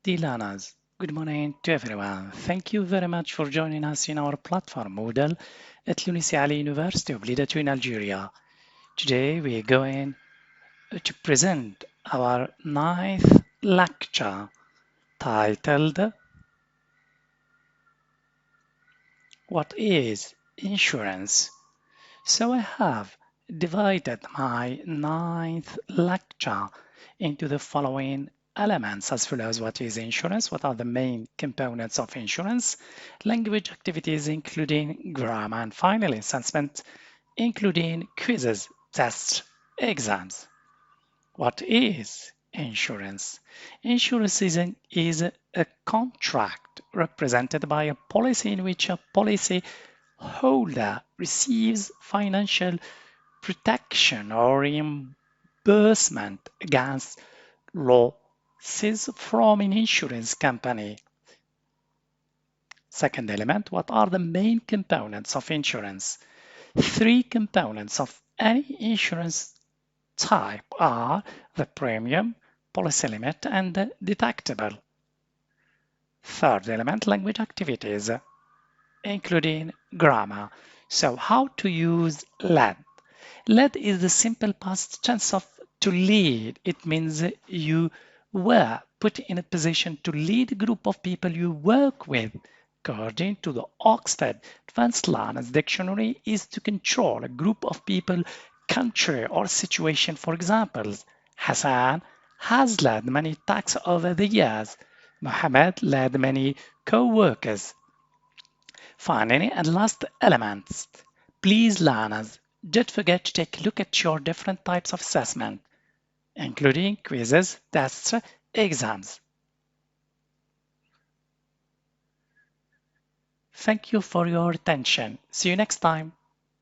Dear learners, good morning to everyone. Thank you very much for joining us in our platform Moodle at Lunis Ali University of Leader in Algeria. Today we are going to present our ninth lecture titled What is Insurance? So I have divided my ninth lecture into the following elements as follows: what is insurance, what are the main components of insurance, language activities including grammar, and finally assessment including quizzes, tests, exams. What is insurance? Insurance is a contract represented by a policy in which a policy holder receives financial protection or reimbursement against losses from an insurance company. Second element, what are the main components of insurance? Three components of any insurance type are the premium, policy limit, and the deductible. Third element, language activities, including grammar. So how to use lead? Lead is the simple past tense of to lead. It means you were put in a position to lead a group of people you work with. According to the Oxford Advanced Learners Dictionary, is to control a group of people, country, or situation. For example, Hassan has led many attacks over the years. Mohammed led many co-workers. Finally, and last elements, please learners, don't forget to take a look at your different types of assessment, including quizzes, tests, exams. Thank you for your attention. See you next time.